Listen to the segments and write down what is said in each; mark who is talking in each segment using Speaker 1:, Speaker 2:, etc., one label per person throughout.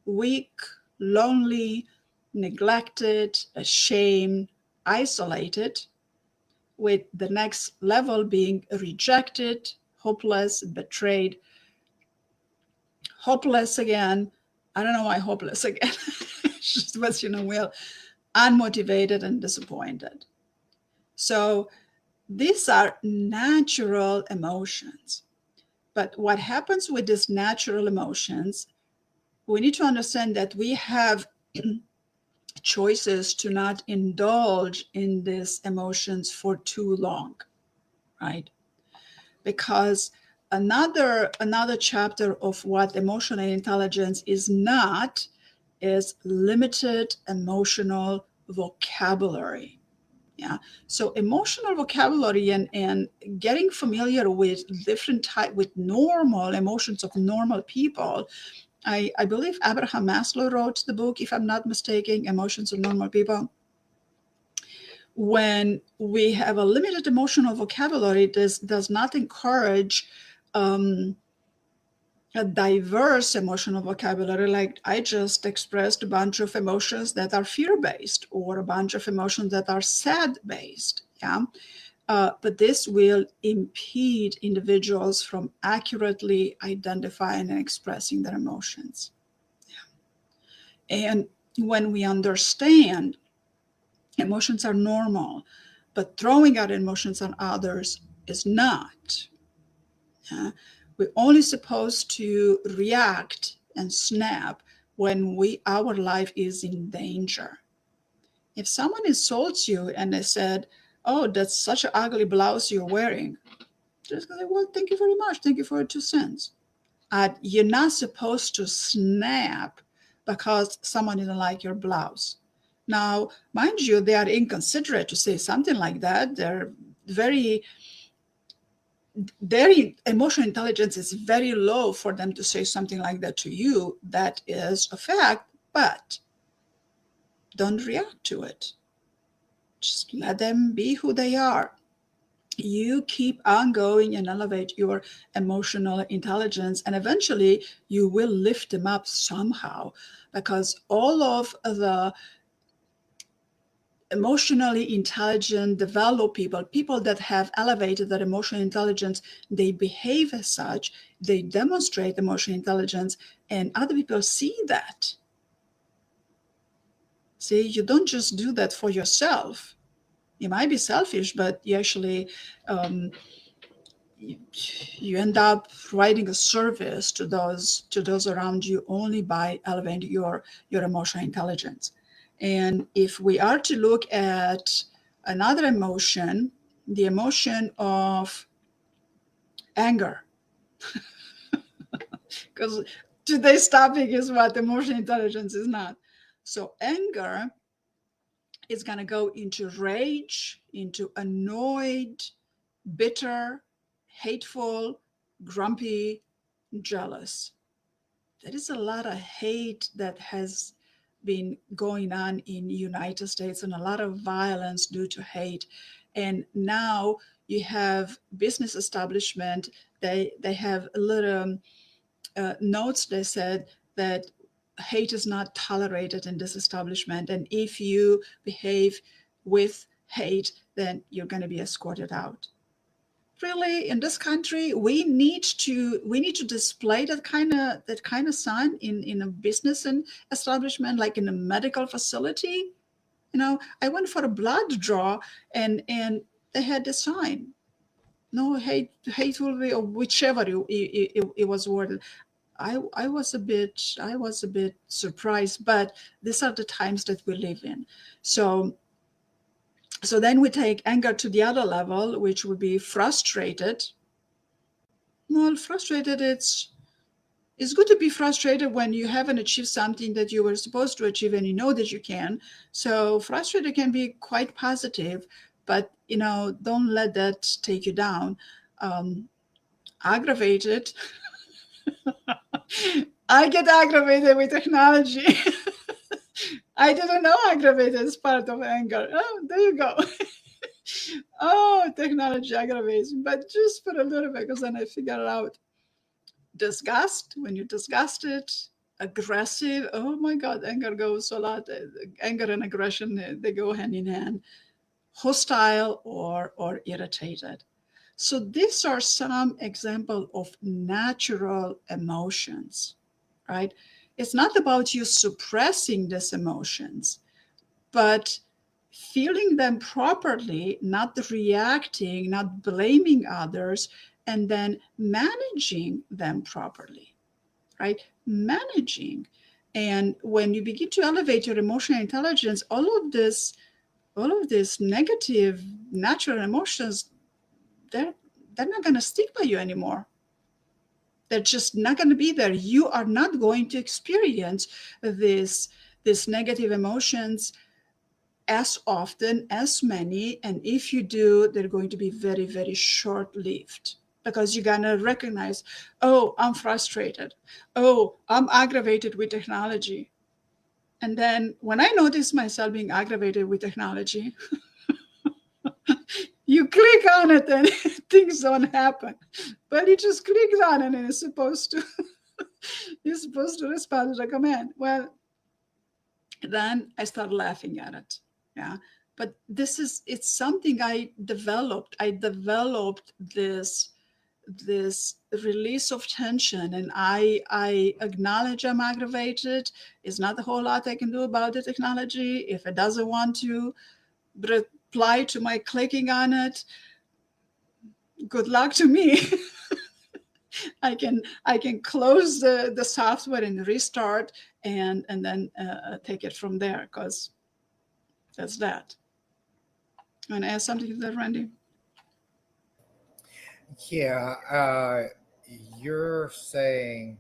Speaker 1: weak, lonely, neglected, ashamed, isolated, with the next level being rejected, hopeless, betrayed, hopeless again. I don't know why hopeless again. Just was, well, unmotivated and disappointed. So these are natural emotions. But what happens with these natural emotions, we need to understand that we have choices to not indulge in these emotions for too long, right? Because another chapter of what emotional intelligence is not is limited emotional vocabulary. Yeah. So emotional vocabulary and getting familiar with different type with normal emotions of normal people. I believe Abraham Maslow wrote the book, if I'm not mistaken, Emotions of Normal People. When we have a limited emotional vocabulary, this does not encourage a diverse emotional vocabulary. Like I just expressed a bunch of emotions that are fear-based or a bunch of emotions that are sad-based. Yeah. But this will impede individuals from accurately identifying and expressing their emotions. Yeah. And when we understand emotions are normal, but throwing out emotions on others is not. Yeah? We're only supposed to react and snap when our life is in danger. If someone insults you and they said, "Oh, that's such an ugly blouse you're wearing," just say, "Well, thank you very much. Thank you for your 2 cents." You're not supposed to snap because someone didn't like your blouse. Now, mind you, they are inconsiderate to say something like that. Their emotional intelligence is very low for them to say something like that to you. That is a fact, but don't react to it. Just let them be who they are. You keep on going and elevate your emotional intelligence, and eventually you will lift them up somehow, because all of the emotionally intelligent, developed people that have elevated their emotional intelligence, they behave as such, they demonstrate emotional intelligence, and other people see that. See, you don't just do that for yourself. You might be selfish, but you actually you end up providing a service to those around you only by elevating your emotional intelligence. And if we are to look at another emotion, the emotion of anger, because today's topic is what emotional intelligence is not. So anger is going to go into rage, into annoyed, bitter, hateful, grumpy, jealous. There is a lot of hate that has been going on in the United States, and a lot of violence due to hate. And now you have business establishment, they have a little notes. They said that hate is not tolerated in this establishment, and if you behave with hate, then you're going to be escorted out. Really, in this country we need to display that kind of sign in a business and establishment, like in a medical facility. I went for a blood draw, and they had the sign, no hate will be, or whichever it was worded. I was a bit surprised, but these are the times that we live in. So then we take anger to the other level, which would be frustrated. Well, frustrated, it's good to be frustrated when you haven't achieved something that you were supposed to achieve and you know that you can. So frustrated can be quite positive, but don't let that take you down. Aggravated. I get aggravated with technology. I didn't know aggravated is part of anger. Oh, there you go. Oh, technology aggravates, but just for a little bit, because then I figured out disgust. When you're disgusted, aggressive. Oh my God, anger goes a lot. Anger and aggression, they go hand in hand. Hostile or irritated. So these are some example of natural emotions, right? It's not about you suppressing these emotions, but feeling them properly, not reacting, not blaming others, and then managing them properly, right? Managing. And when you begin to elevate your emotional intelligence, all of these negative natural emotions, they're not going to stick by you anymore. They're just not going to be there. You are not going to experience this these negative emotions as often, as many, and if you do, they're going to be very, very short-lived, because you're going to recognize, oh, I'm frustrated, oh, I'm aggravated with technology. And then when I notice myself being aggravated with technology, you click on it and things don't happen, but you just clicked on it and it's supposed to you're supposed to respond to the command. Well, then I start laughing at it. Yeah. But it's something I developed this release of tension, and I acknowledge I'm aggravated. It's not a whole lot I can do about the technology. If it doesn't want to reply to my clicking on it, good luck to me. I can close the software and restart, and then take it from there, because that's that. Want to add something to that, Randy?
Speaker 2: Yeah, you're saying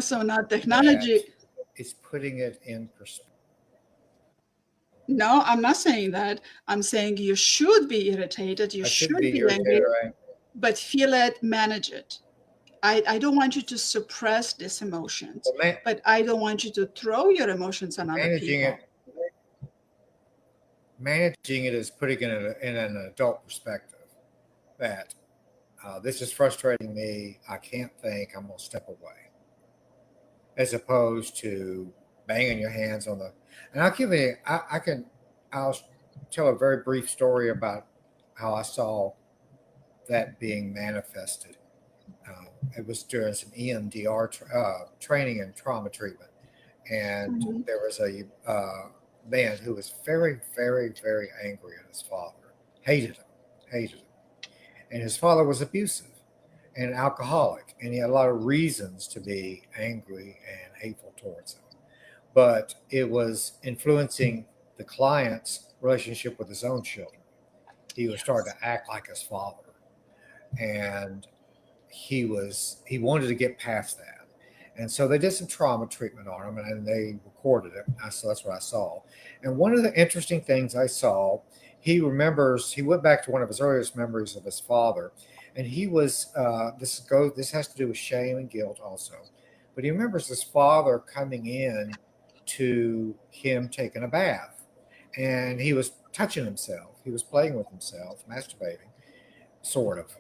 Speaker 1: So now
Speaker 2: that
Speaker 1: technology.
Speaker 2: it's putting it in perspective.
Speaker 1: No, I'm not saying that. I'm saying you should be irritated, you
Speaker 2: I shouldn't
Speaker 1: should
Speaker 2: be
Speaker 1: be
Speaker 2: irritated,
Speaker 1: angry,
Speaker 2: right?
Speaker 1: but feel it, manage it. I don't want you to suppress these emotions,
Speaker 2: Well,
Speaker 1: but I don't want you to throw your emotions on other
Speaker 2: managing
Speaker 1: people.
Speaker 2: it, managing it is putting it in an adult perspective. That this is frustrating me. I can't think. I'm gonna step away, as opposed to banging your hands on the. And I'll give you. I'll tell a very brief story about how I saw that being manifested. It was during some EMDR training and trauma treatment, and
Speaker 1: Mhm.
Speaker 2: there was a man who was very, very, very angry at his father, hated him, and his father was abusive and an alcoholic, and he had a lot of reasons to be angry and hateful towards him. But it was influencing the client's relationship with his own children. He was starting
Speaker 1: Yes.
Speaker 2: to act like his father, and he wanted to get past that. And so they did some trauma treatment on him, and they recorded it. So that's what I saw. And one of the interesting things I saw, he remembers, he went back to one of his earliest memories of his father, and he was this has to do with shame and guilt also, but he remembers his father coming in to him taking a bath, and he was touching himself, he was playing with himself, masturbating, sort of.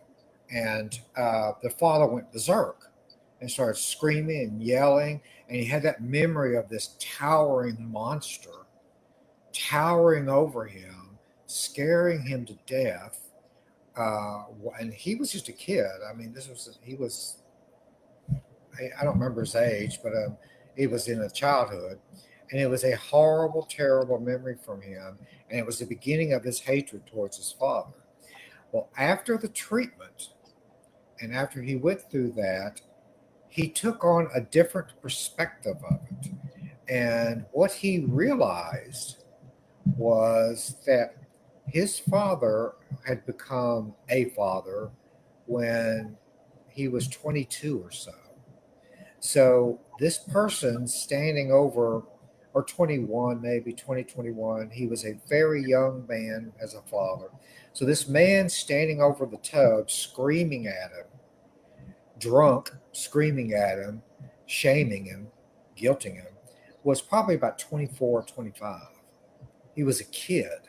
Speaker 2: And the father went berserk and started screaming and yelling. And he had that memory of this towering monster towering over him, scaring him to death. And he was just a kid. I mean, he was, I don't remember his age, but he was in his childhood. And it was a horrible, terrible memory from him. And it was the beginning of his hatred towards his father. Well, after the treatment, and after he went through that, he took on a different perspective of it. And what he realized was that his father had become a father when he was 22 or so. So this person standing over, or 21, maybe 2021, he was a very young man as a father. So this man standing over the tub, screaming at him, drunk, screaming at him, shaming him, guilting him, was probably about 24, 25. He was a kid.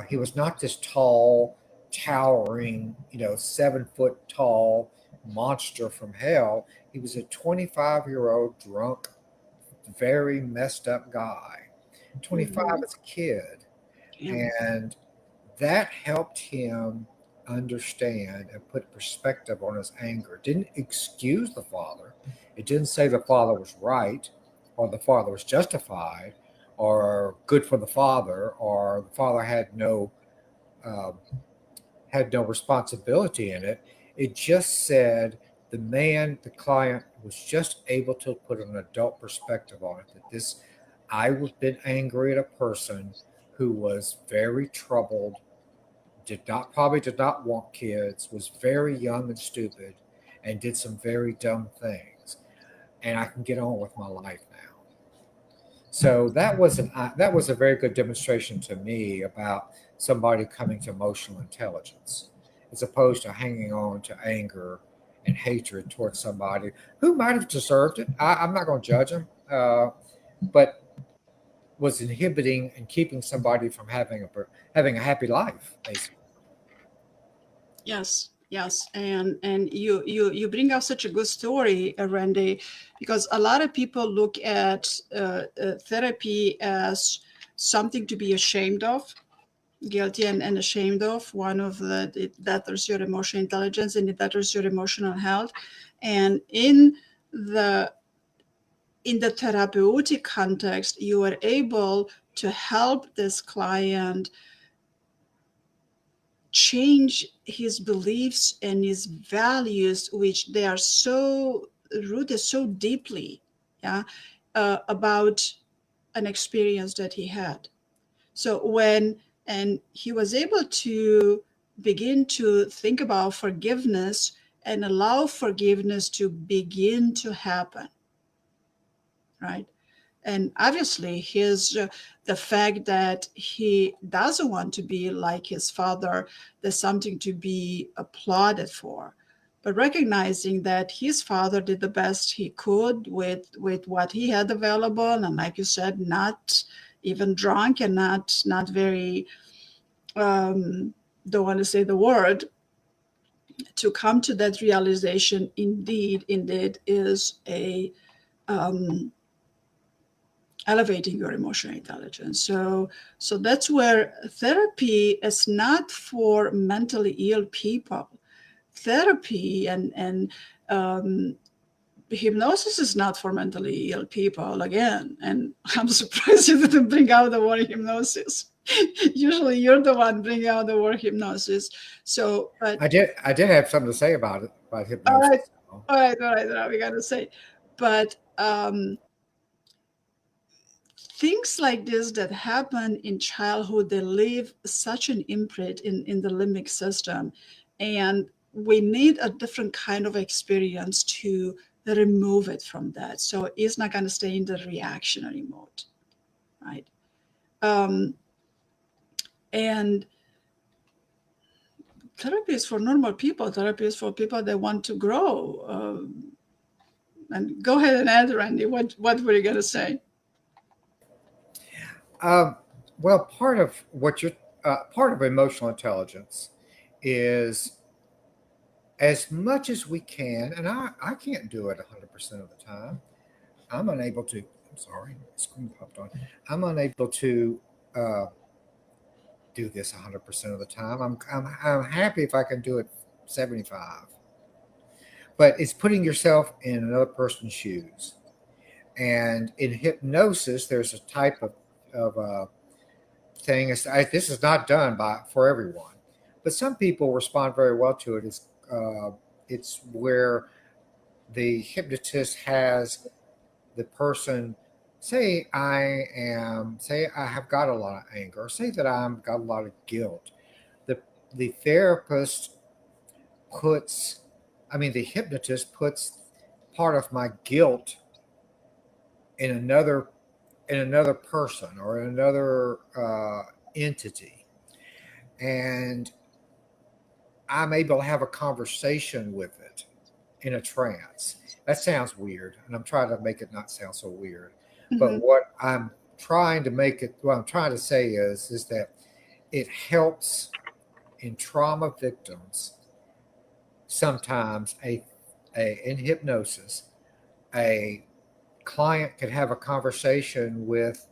Speaker 2: He was not this tall, towering, 7-foot tall monster from hell. He was a 25-year-old drunk, very messed up guy. 25
Speaker 1: Mhm.
Speaker 2: as a kid.
Speaker 1: Yeah.
Speaker 2: And that helped him understand and put perspective on his anger. It didn't excuse the father. It didn't say the father was right or the father was justified or good for the father or the father um, had no responsibility in it. It just said the client was just able to put an adult perspective on it. That this, I have been angry at a person who was very troubled, probably did not want kids, was very young and stupid, and did some very dumb things. And I can get on with my life now. So that was a very good demonstration to me about somebody coming to emotional intelligence, as opposed to hanging on to anger and hatred towards somebody who might have deserved it. I'm not going to judge them, but was inhibiting and keeping somebody from having a happy life, basically.
Speaker 1: Yes, yes, and you bring out such a good story, Randy, because a lot of people look at therapy as something to be ashamed of, guilty and ashamed of. One of it debtors your emotional intelligence and it debtors your emotional health, and the in the therapeutic context, you are able to help this client change his beliefs and his values, which they are so rooted so deeply, yeah, about an experience that he had. So and he was able to begin to think about forgiveness and allow forgiveness to begin to happen, right? And obviously the fact that he doesn't want to be like his father, there's something to be applauded for, but recognizing that his father did the best he could with what he had available, and like you said, not even drunk and not very don't want to say the word, to come to that realization indeed is a um, elevating your emotional intelligence. So that's where therapy is not for mentally ill people. Therapy and hypnosis is not for mentally ill people again. And I'm surprised you didn't bring out the word hypnosis. Usually you're the one bringing out the word hypnosis. So, but
Speaker 2: I did have something to say about
Speaker 1: all right,
Speaker 2: hypnosis.
Speaker 1: all right, we got to say, but things like this that happen in childhood, they leave such an imprint in the limbic system, and we need a different kind of experience to remove it from that, so it's not going to stay in the reactionary mode, right? um, and therapy is for normal people. Therapy is for people that want to grow. And go ahead and add, Randy, what were you going to say?
Speaker 2: Um, well, part of emotional intelligence is, as much as we can, and I can't do it 100% of the time. I'm unable to. I'm sorry, the screen popped on. I'm unable to uh, do this 100% of the time. I'm happy if I can do it 75, but it's putting yourself in another person's shoes. And in hypnosis, there's a type of thing. This is not done for everyone, but some people respond very well to it. It's where the hypnotist has the person say I have got a lot of anger, or say that I've got a lot of guilt. The the therapist puts, the hypnotist puts part of my guilt in another person or in another entity, and I'm able to have a conversation with it in a trance. That sounds weird, and I'm trying to make it not sound so weird. But
Speaker 1: Mm-hmm.
Speaker 2: what I'm trying to say is that it helps in trauma victims, sometimes in hypnosis, a client can have a conversation with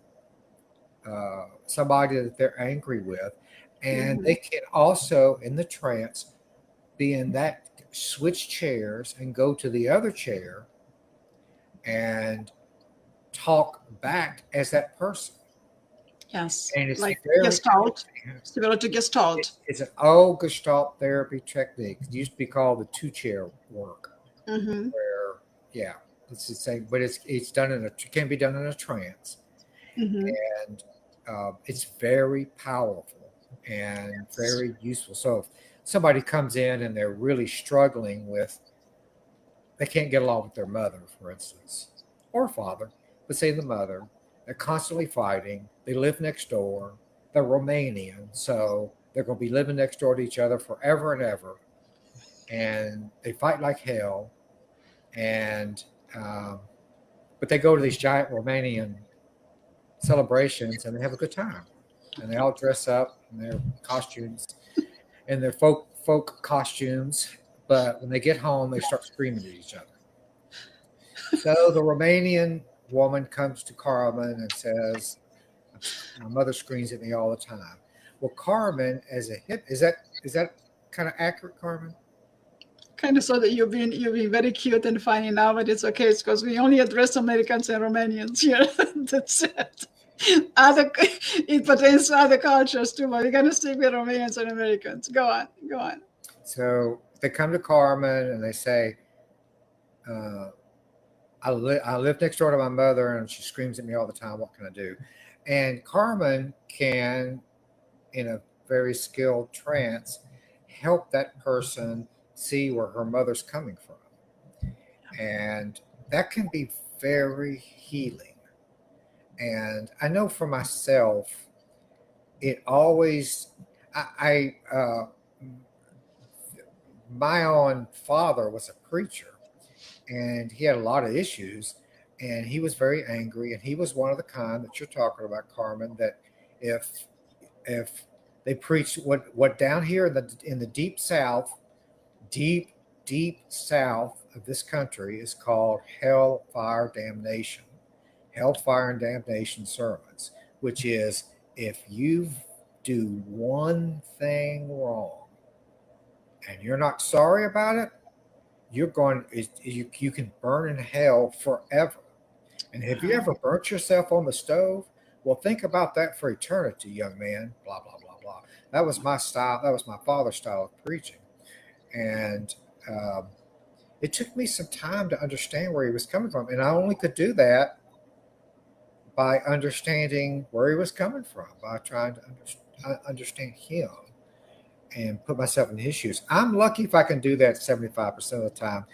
Speaker 2: somebody that they're angry with, and
Speaker 1: Mhm.
Speaker 2: they can also, in the trance, be in that switch chairs and go to the other chair and talk back as that person.
Speaker 1: Yes,
Speaker 2: And it's
Speaker 1: like
Speaker 2: very
Speaker 1: Gestalt, similar to Gestalt.
Speaker 2: it's an old Gestalt therapy technique. It used to be called the two chair work,
Speaker 1: Hmm.
Speaker 2: where yeah, it's the same, but it's done in a can be done in a trance,
Speaker 1: Hmm.
Speaker 2: and it's very powerful and very useful. So if somebody comes in and they're really struggling with, they can't get along with their mother, for instance, or father, but say the mother, they're constantly fighting. They live next door. They're Romanian, so they're going to be living next door to each other forever and ever, and they fight like hell. And um, but they go to these giant Romanian celebrations and they have a good time, and they all dress up in their costumes and their folk costumes. But when they get home, they start screaming at each other. So the Romanian woman comes to Carmen and says, "My mother screams at me all the time." Well, Carmen, as a hip, is that kind of accurate, Carmen?
Speaker 1: Kind of so that you've been very cute and funny now, but it's okay. It's because we only address Americans and Romanians here. That's it. Other, it pertains to other cultures too, but we're gonna stick with Romanians and Americans. Go on, go on.
Speaker 2: So they come to Carmen and they say, uh, I live next door to my mother and she screams at me all the time. What can I do?" And Carmen can, in a very skilled trance, help that person see where her mother's coming from. And that can be very healing. And I know for myself, it always, my own father was a preacher and he had a lot of issues and he was very angry, and he was one of the kind that you're talking about, Carmen, that if if they preach what down here in the deep deep south of this country is called hellfire and damnation sermons, which is, if you do one thing wrong and you're not sorry about it, you can burn in hell forever. And have you ever burnt yourself on the stove? Well, think about that for eternity, young man. Blah blah blah blah. That was my style. That was my father's style of preaching, and um, it took me some time to understand where he was coming from, and I only could do that by understanding where he was coming from, by trying to understand him and put myself in his shoes. I'm lucky if I can do that 75% of the time.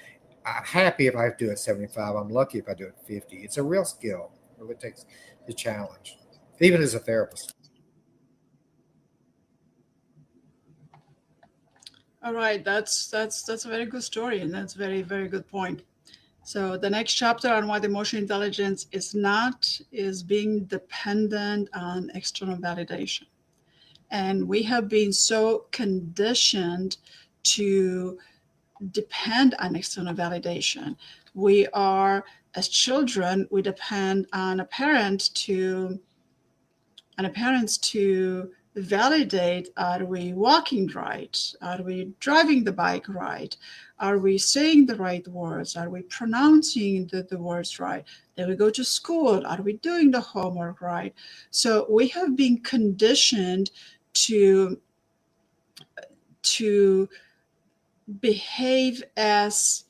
Speaker 2: I'm happy if I do it 75. I'm lucky if I do it 50. It's a real skill. It really takes the challenge, even as a therapist.
Speaker 1: All right, that's a very good story, and that's very very good point. So the next chapter on what emotional intelligence is not is being dependent on external validation. And we have been so conditioned to depend on external validation. We are, as children, we depend on a parents to validate, are we walking right? Are we driving the bike right? Are we saying the right words? Are we pronouncing the words right? Then we go to school. Are we doing the homework right? So we have been conditioned to to behave as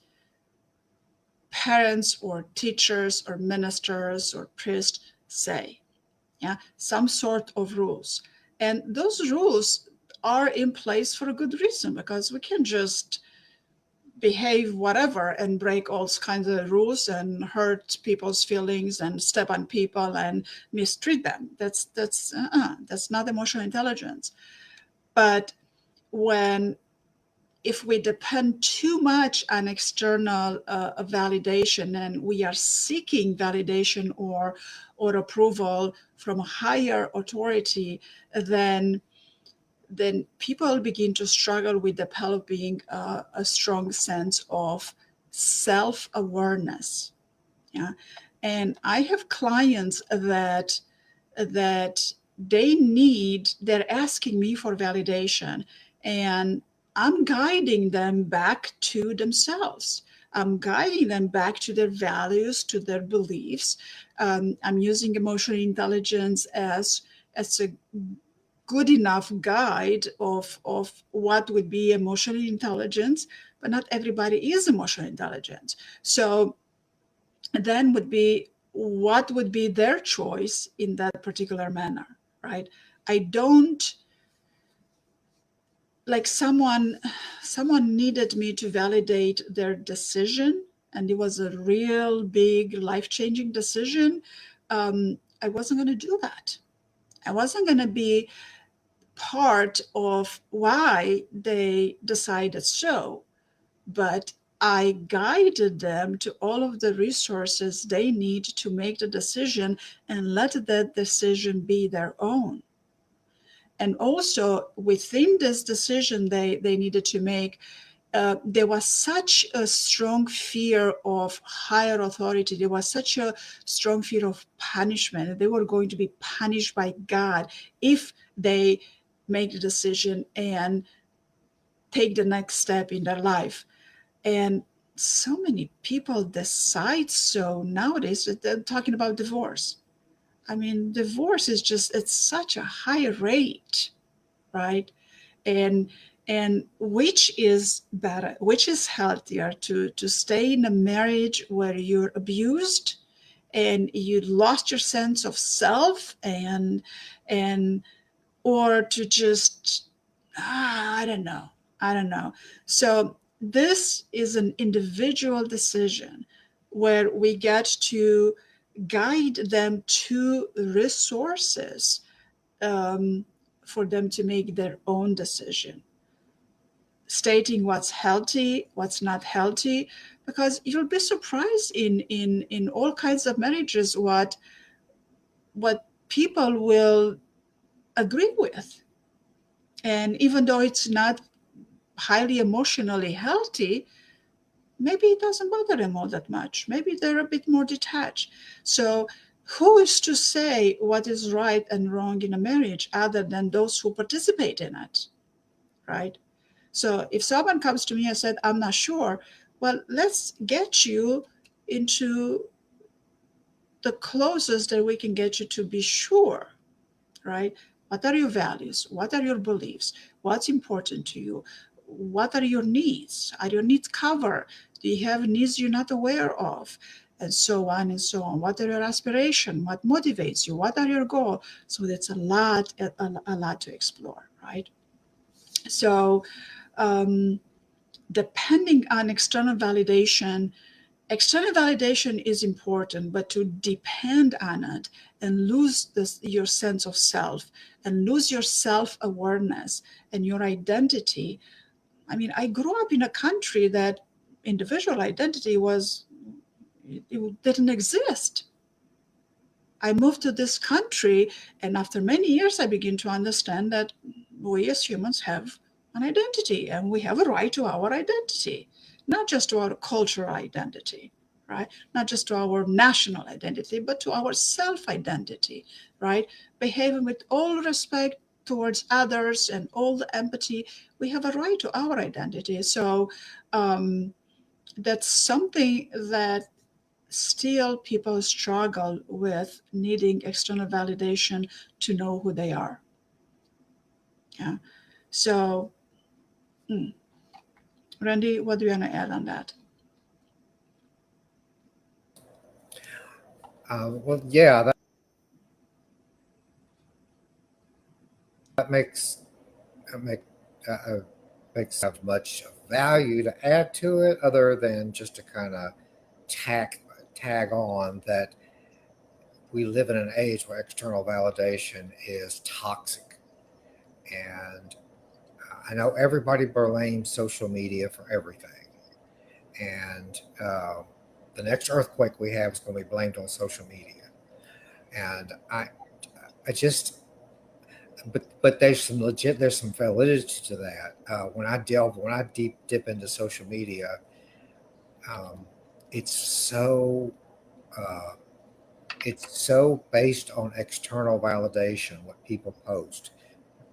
Speaker 1: parents or teachers or ministers or priests say. Yeah, some sort of rules, and those rules are in place for a good reason, because we can just behave whatever and break all kinds of rules and hurt people's feelings and step on people and mistreat them. That's not emotional intelligence. But when if we depend too much on external validation, and we are seeking validation or approval from a higher authority, then then people begin to struggle with developing a strong sense of self-awareness. Yeah. And I have clients that they're asking me for validation, and I'm guiding them back to themselves. I'm guiding them back to their values, to their beliefs. I'm using emotional intelligence as a good enough guide of what would be emotional intelligence, but not everybody is emotional intelligent. So then would be, what would be their choice in that particular manner, right? I don't, like, someone needed me to validate their decision, and it was a real big life-changing decision. I wasn't going to do that. I wasn't going to be part of why they decided so, but I guided them to all of the resources they need to make the decision, and let that decision be their own. And also within this decision they needed to make, there was such a strong fear of higher authority. There was such a strong fear of punishment. They were going to be punished by God if they make the decision and take the next step in their life. And so many people decide so nowadays that they're talking about divorce. I mean, divorce is just, it's such a high rate, right? And which is better, which is healthier, to stay in a marriage where you're abused and you lost your sense of self, and or to just, I don't know. So this is an individual decision where we get to guide them to resources, for them to make their own decision, stating what's healthy, what's not healthy, because you'll be surprised in all kinds of marriages what people will agree with. And even though it's not highly emotionally healthy, maybe it doesn't bother them all that much. Maybe they're a bit more detached. So who is to say what is right and wrong in a marriage other than those who participate in it, right? So if someone comes to me and said, I'm not sure, well, let's get you into the closest that we can get you to be sure, right? What are your values? What are your beliefs? What's important to you? What are your needs? Are your needs covered? Do you have needs you're not aware of? And so on and so on. What are your aspirations? What motivates you? What are your goals? So that's a lot to explore, right? So depending on external validation is important, but to depend on it and lose your sense of self, and lose your self-awareness and your identity. I mean, I grew up in a country that individual identity it didn't exist. I moved to this country, and after many years, I began to understand that we as humans have an identity, and we have a right to our identity, not just to our cultural identity, right? Not just to our national identity, but to our self-identity, right? Behaving with all respect towards others and all the empathy. We have a right to our identity. So that's something that still people struggle with, needing external validation to know who they are. Yeah. So, Randy, what do you want to add on that?
Speaker 2: Well, yeah, that uh, makes have much value to add to it, other than just to kind of tag on that we live in an age where external validation is toxic. And I know everybody blames social media for everything. And the next earthquake we have is going to be blamed on social media. And I just, but there's some validity to that. When I dip into social media, um, it's so uh, it's so based on external validation. What people post,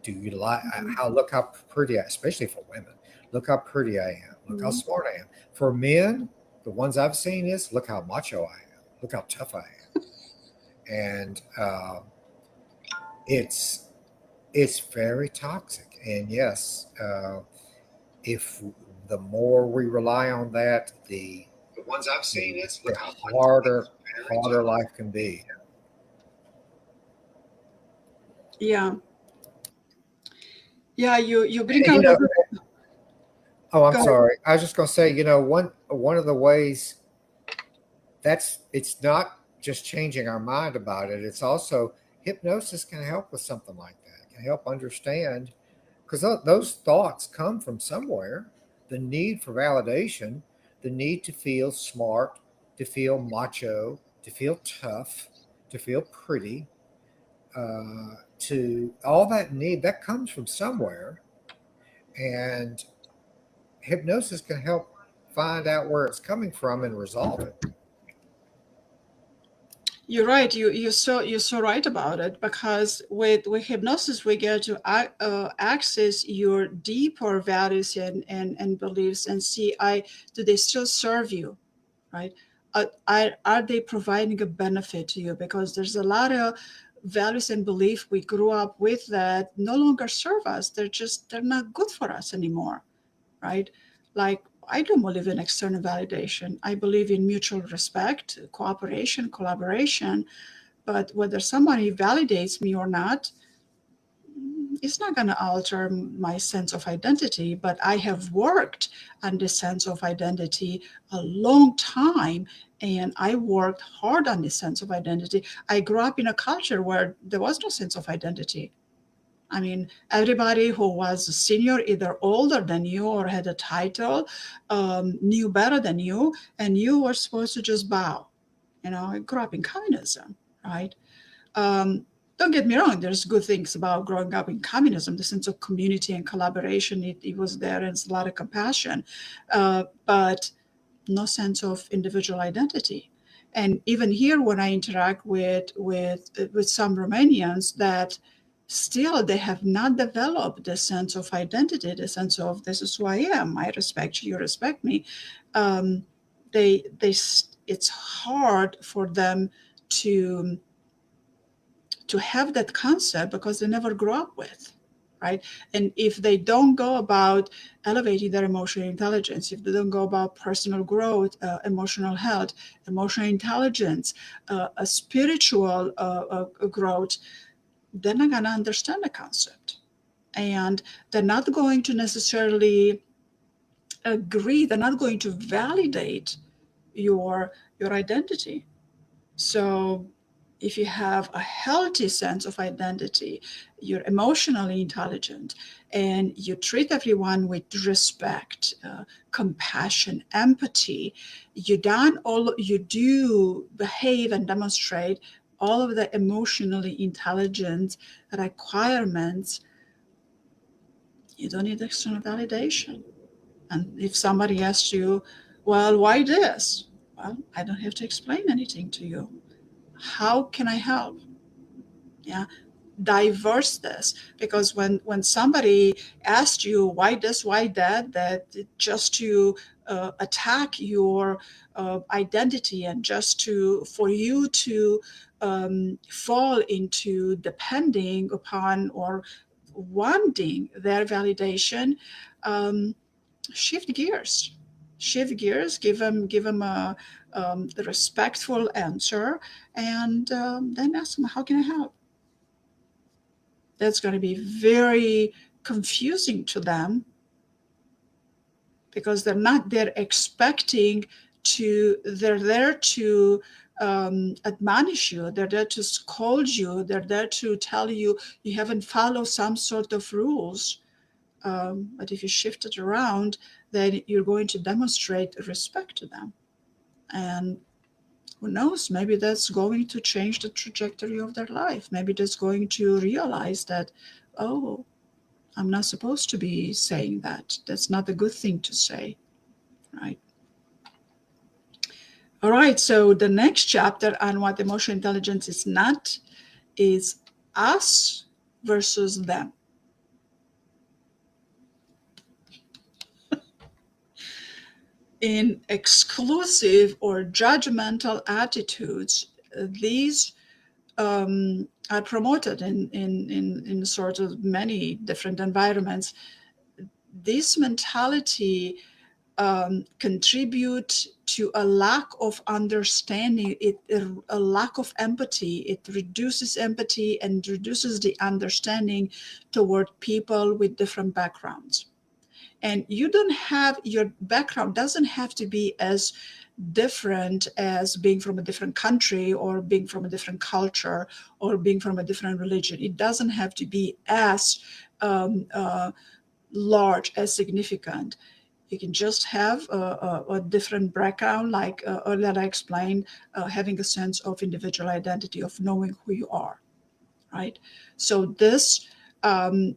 Speaker 2: do you like
Speaker 1: Mhm.
Speaker 2: how look how pretty especially for women, look how pretty I am, look how
Speaker 1: Mhm.
Speaker 2: smart I am. For men, the ones I've seen is look how macho I am, look how tough I am. And it's it's very toxic. And yes, if the more we rely on that,
Speaker 3: The ones I've seen is look
Speaker 2: the
Speaker 3: how much very
Speaker 2: harder
Speaker 3: tough.
Speaker 2: life can be.
Speaker 1: Yeah. Yeah, you bring
Speaker 2: And
Speaker 1: out a good.
Speaker 2: oh, I'm
Speaker 1: Go ahead.
Speaker 2: sorry. I was just going to say, one of the ways that's it's not just changing our mind about it. It's also hypnosis can help with something like that. It can help understand because those thoughts come from somewhere. The need for validation, the need to feel smart, to feel macho, to feel tough, to feel pretty, to all that need that comes from somewhere, and hypnosis can help find out where it's coming from and resolve it.
Speaker 1: You're right. You're so right about it because with hypnosis we get to access your deeper values and beliefs and see I do they still serve you, right? Are they providing a benefit to you? Because there's a lot of values and belief we grew up with that no longer serve us. They're not good for us anymore, right? Like, I don't believe in external validation. I believe in mutual respect, cooperation, collaboration. But whether somebody validates me or not, it's not going to alter my sense of identity. But I have worked on this sense of identity a long time, and I worked hard on this sense of identity. I grew up in a culture where there was no sense of identity. I mean, everybody who was a senior, either older than you or had a title, knew better than you, and you were supposed to just bow. I grew up in communism, right? Um, don't get me wrong, there's good things about growing up in communism, the sense of community and collaboration, it was there, and it's a lot of compassion, but no sense of individual identity. And even here, when I interact with some Romanians, that still they have not developed the sense of identity, the sense of this is who I am. I respect you, you respect me. Um, they it's hard for them to have that concept because they never grew up with, right? And if they don't go about elevating their emotional intelligence, if they don't go about personal growth, emotional health, emotional intelligence, a spiritual growth, they're not going to understand the concept, and they're not going to necessarily agree, they're not going to validate your identity. So if you have a healthy sense of identity, you're emotionally intelligent, and you treat everyone with respect, compassion, empathy, you do behave and demonstrate all of the emotionally intelligent requirements, you don't need external validation. And if somebody asks you, well, why this? Well, I don't have to explain anything to you. How can I help? Yeah, diverse this, because when somebody asks you why this, why that, just to attack your identity, and just to for you to fall into depending upon or wanting their validation, um, shift gears, give them the respectful answer, and then ask them, how can I help? That's going to be very confusing to them, because they're expecting they're there to admonish you, they're there to scold you, they're there to tell you you haven't followed some sort of rules. But if you shift it around, then you're going to demonstrate respect to them. And Who knows? Maybe that's going to change the trajectory of their life. Maybe that's going to realize that, oh, I'm not supposed to be saying that. That's not a good thing to say, right? All right, so the next chapter on what emotional intelligence is not is us versus them. In exclusive or judgmental attitudes, these are promoted in sort of many different environments. This mentality contribute to a lack of understanding, a lack of empathy. It reduces empathy and reduces the understanding toward people with different backgrounds. And you don't have, your background doesn't have to be as different as being from a different country or being from a different culture or being from a different religion. It doesn't have to be as large, as significant. You can just have a different background, like earlier I explained, having a sense of individual identity, of knowing who you are, right? So this, and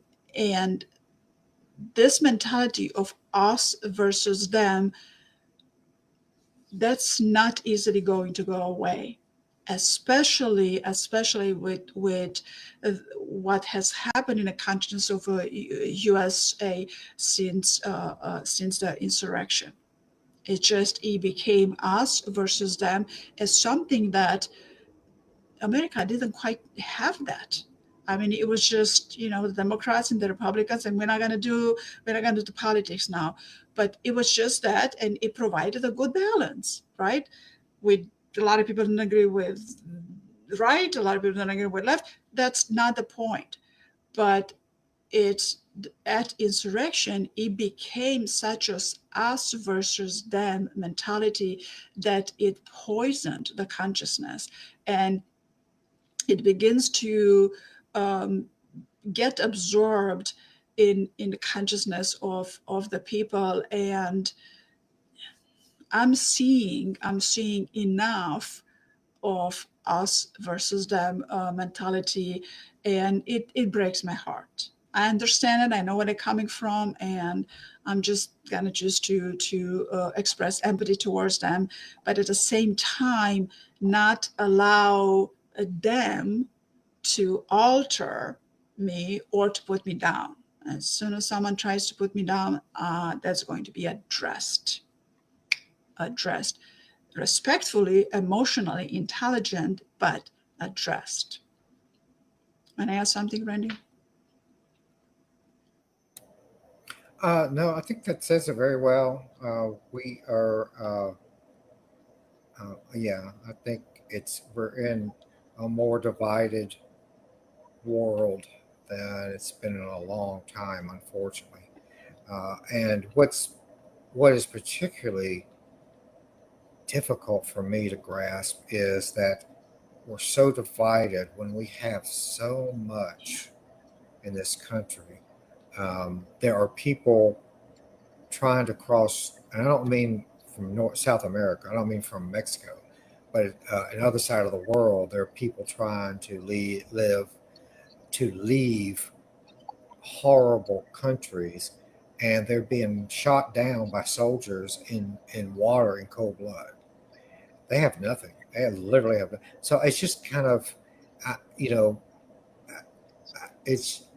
Speaker 1: this mentality of us versus them, that's not easily going to go away, especially with what has happened in the consciousness of USA since the insurrection. It became us versus them as something that America didn't quite have that. I mean, it was just, the Democrats and the Republicans, and we're not going to do politics now. But it was just that, and it provided a good balance, right? With a lot of people didn't agree with right, a lot of people didn't agree with left. That's not the point. But it's at insurrection, it became such as us versus them mentality that it poisoned the consciousness, and it begins to get absorbed in the consciousness of the people. And I'm seeing enough of us versus them mentality, and it breaks my heart. I understand it. I know where they're coming from, and I'm just gonna choose to express empathy towards them, but at the same time, not allow them to alter me or to put me down. As soon as someone tries to put me down, that's going to be addressed respectfully, emotionally intelligent, but addressed. Want to add something, Randy?
Speaker 2: No, I think that says it very well. We are, yeah, I think we're in a more divided world than it's been in a long time, unfortunately. And what is particularly difficult for me to grasp is that we're so divided when we have so much in this country. There are people trying to cross, and I don't mean from South America, I don't mean from Mexico, but in the other side of the world, there are people trying to leave horrible countries, and they're being shot down by soldiers in water in cold blood. They have nothing. They literally have nothing. So it's just kind of, you know, it's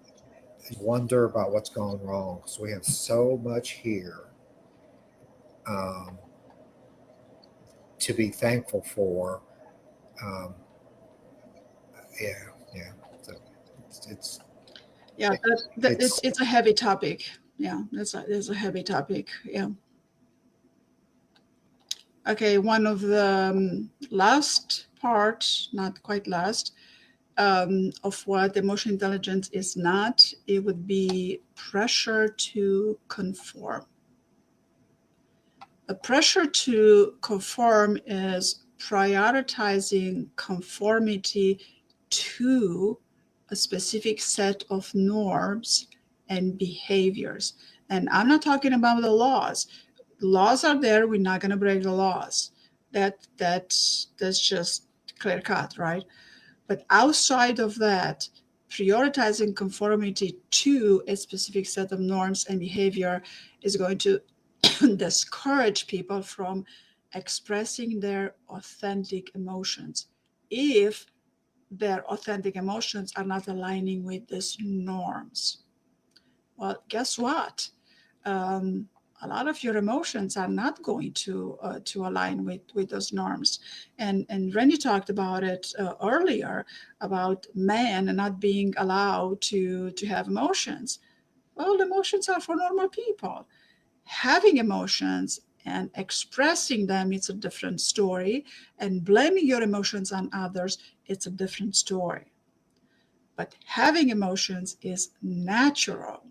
Speaker 2: wonder about what's gone wrong because we have so much here um, to be thankful for. Um, yeah, yeah. So it's
Speaker 1: Yeah, it's a heavy topic. Yeah, it's a heavy topic. Yeah. Okay, one of the last part, not quite last, of what emotional intelligence is not, it would be pressure to conform. A pressure to conform is prioritizing conformity to a specific set of norms and behaviors. And I'm not talking about the laws. Laws are there, we're not going to break the laws. That's just clear cut, right? But outside of that, prioritizing conformity to a specific set of norms and behavior is going to discourage people from expressing their authentic emotions if their authentic emotions are not aligning with these norms. Well, guess what? Um, a lot of your emotions are not going to align with those norms. And Rennie talked about it earlier about men not being allowed to have emotions. Well, emotions are for normal people. Having emotions and expressing them, it's a different story. And blaming your emotions on others, it's a different story. But having emotions is natural.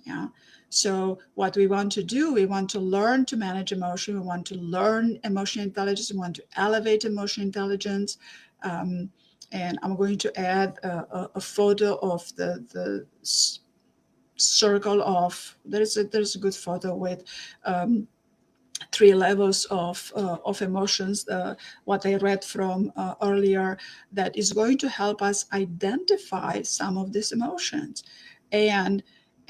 Speaker 1: Yeah. So what we want to do, we want to learn to manage emotion. We want to learn emotional intelligence. We want to elevate emotional intelligence. And I'm going to add a photo of the circle of, there's a good photo with three levels of emotions, what I read from earlier, that is going to help us identify some of these emotions.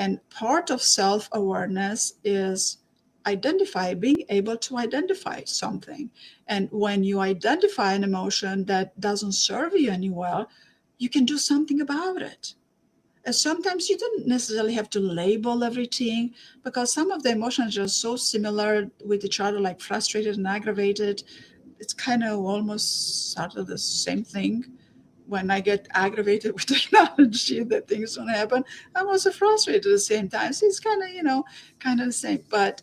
Speaker 1: And part of self-awareness is being able to identify something. And when you identify an emotion that doesn't serve you any well, you can do something about it. And sometimes you don't necessarily have to label everything, because some of the emotions are so similar with each other, like frustrated and aggravated. It's kind of almost sort of the same thing. When I get aggravated with technology that things don't happen, I'm also frustrated at the same time. So it's kind of, kind of the same. But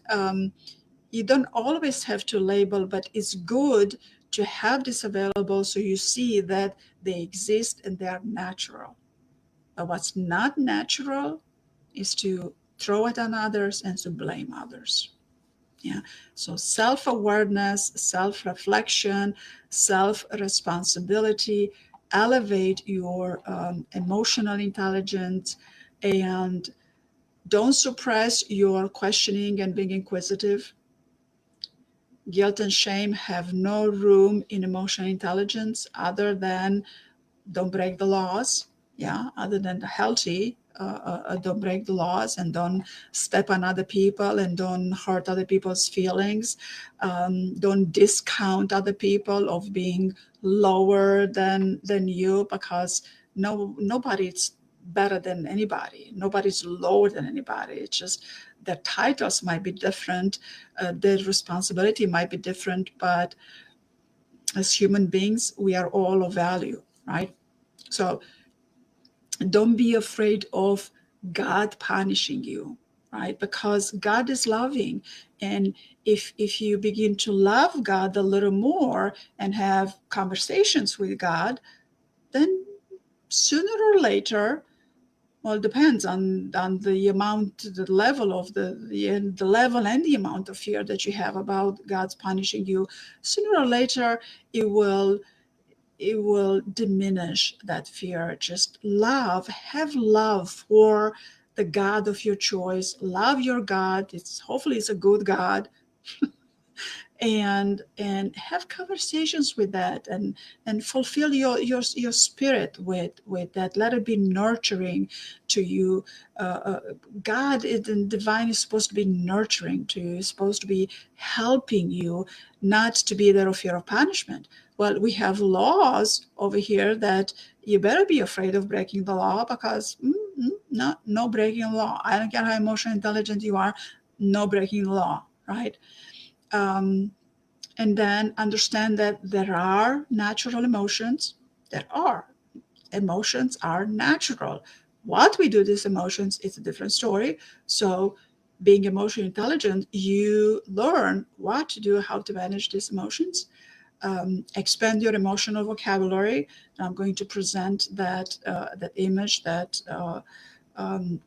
Speaker 1: you don't always have to label, but it's good to have this available so you see that they exist and they are natural. But what's not natural is to throw it on others and to blame others. Yeah. So self-awareness, self-reflection, self-responsibility, elevate your emotional intelligence, and don't suppress your questioning and being inquisitive. Guilt and shame have no room in emotional intelligence other than don't break the laws. Yeah, other than the healthy, don't break the laws and don't step on other people and don't hurt other people's feelings. Don't discount other people of being lower than you, because nobody's better than anybody. Nobody's lower than anybody. It's just their titles might be different, their responsibility might be different, but as human beings, we are all of value, right? So don't be afraid of God punishing you, right? Because God is loving. And if you begin to love God a little more and have conversations with God, then sooner or later, well, it depends on the amount, the level of the level and the amount of fear that you have about God's punishing you. Sooner or later, it will diminish that fear. Just have love for the God of your choice. Love your God. Hopefully it's a good God, and have conversations with that, and fulfill your spirit with that. Let it be nurturing to you. God and divine is supposed to be nurturing to you, is supposed to be helping you, not to be there of fear of punishment. Well, we have laws over here that you better be afraid of breaking the law, because no breaking the law. I don't care how emotionally intelligent you are, no breaking the law, right? um, and then understand that there are natural emotions. Emotions are natural. What we do with these emotions is a different story. So being emotionally intelligent, you learn what to do, how to manage these emotions. Expand your emotional vocabulary. And I'm going to present that image that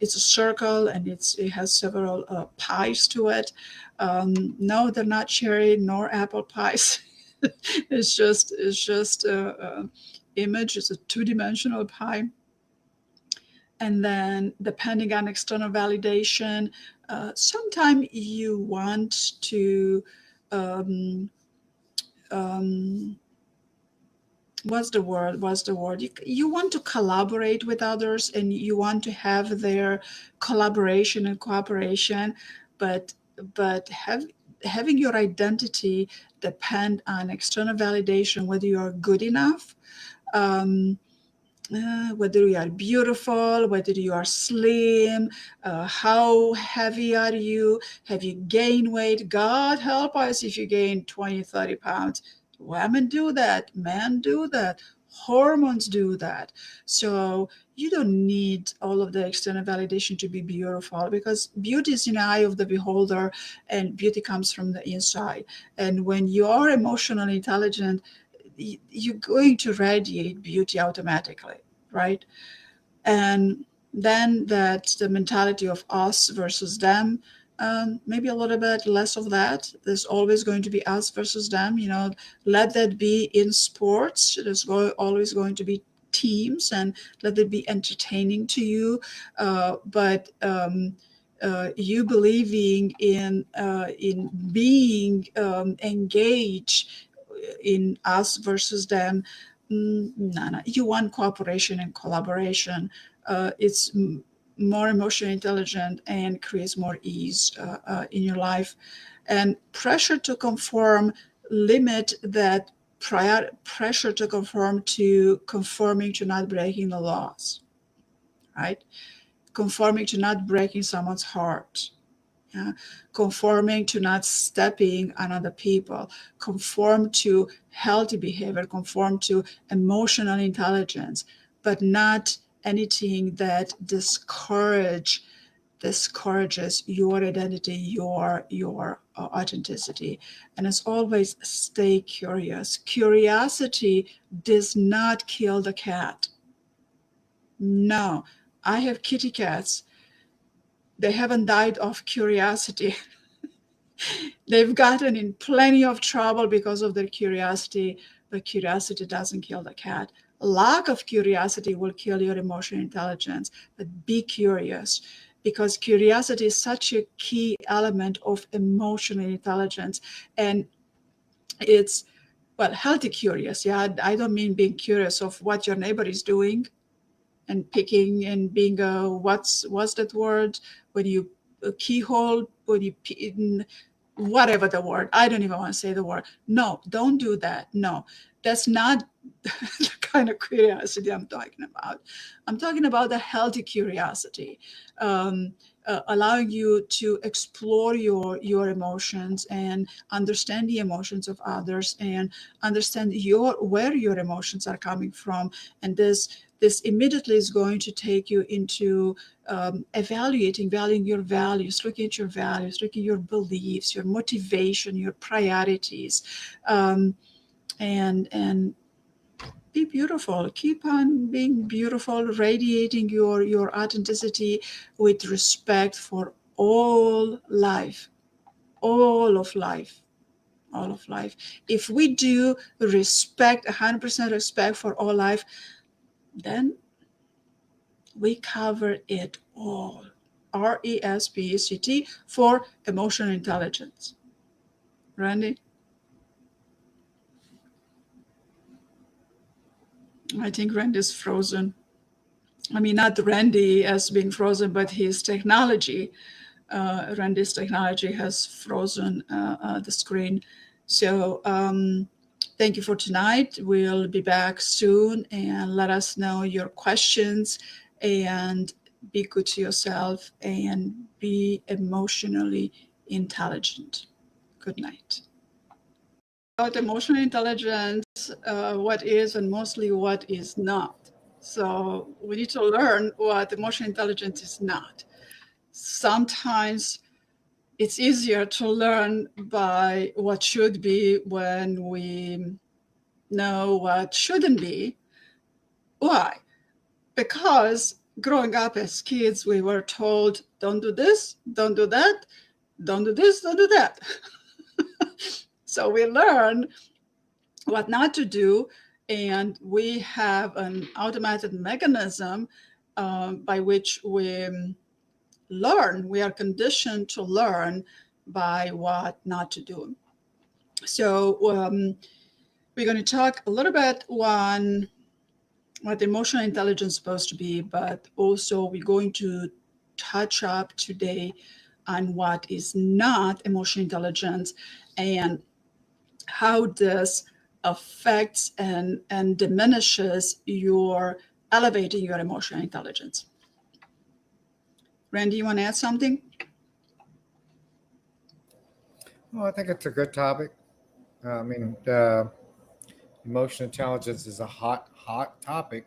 Speaker 1: it's a circle, and it has several pies to it. No, they're not cherry nor apple pies. It's just a image. It's a two-dimensional pie. And then depending on external validation, sometimes you want to um, what's the word? You want to collaborate with others, and you want to have their collaboration and cooperation, but having your identity depend on external validation, whether you are good enough, whether you are beautiful, whether you are slim, how heavy are you, have you gained weight? God help us if you gain 20, 30 pounds. Women do that, men do that, hormones do that. So you don't need all of the external validation to be beautiful, because beauty is in the eye of the beholder, and beauty comes from the inside. And when you are emotionally intelligent, you're going to radiate beauty automatically, right? And then that's the mentality of us versus them. Maybe a little bit less of that. There's always going to be us versus them. Let that be in sports. There's always going to be teams, and let it be entertaining to you. But you believing in being engaged in us versus them. No. You want cooperation and collaboration. It's more emotionally intelligent and creates more ease in your life. And pressure to conform, limit that pressure to conform to conforming to not breaking the laws, right? Conforming to not breaking someone's heart. Yeah. Conforming to not stepping on other people, conform to healthy behavior, conform to emotional intelligence, but not anything that discourages your identity, your authenticity. And as always, stay curious. Curiosity does not kill the cat. No, I have kitty cats. They haven't died of curiosity. They've gotten in plenty of trouble because of their curiosity, but curiosity doesn't kill the cat. Lack of curiosity will kill your emotional intelligence, but be curious, because curiosity is such a key element of emotional intelligence. And it's, well, healthy curious. Yeah, I don't mean being curious of what your neighbor is doing and picking and being a, what's that word? When you keyhole, when you whatever the word, I don't even want to say the word. No, don't do that. No, that's not the kind of curiosity I'm talking about. I'm talking about a healthy curiosity, allowing you to explore your emotions and understand the emotions of others, and understand where your emotions are coming from. And this immediately is going to take you into valuing your values, looking at your values, looking at your beliefs, your motivation, your priorities, and be beautiful. Keep on being beautiful, radiating your authenticity with respect for all life, all of life. All of life. If we do respect, 100% respect for all life, then we cover it all. RESPECT for emotional intelligence. Randy? I think Randy's frozen. I mean, not Randy as being frozen, but his technology. Randy's technology has frozen the screen. So thank you for tonight. We'll be back soon, and let us know your questions, and be good to yourself and be emotionally intelligent. Good night. About emotional intelligence, what is and mostly what is not. So we need to learn what emotional intelligence is not. Sometimes it's easier to learn by what should be when we know what shouldn't be. Why? Because growing up as kids, we were told, don't do this, don't do that, don't do this, don't do that. So we learn what not to do, and we have an automated mechanism by which we learn. We are conditioned to learn by what not to do. So we're going to talk a little bit on what emotional intelligence is supposed to be, but also we're going to touch up today on what is not emotional intelligence and how this affects and diminishes your elevating your emotional intelligence. Randy, you want to add something?
Speaker 2: Well, I think it's a good topic. I mean, emotional intelligence is a hot topic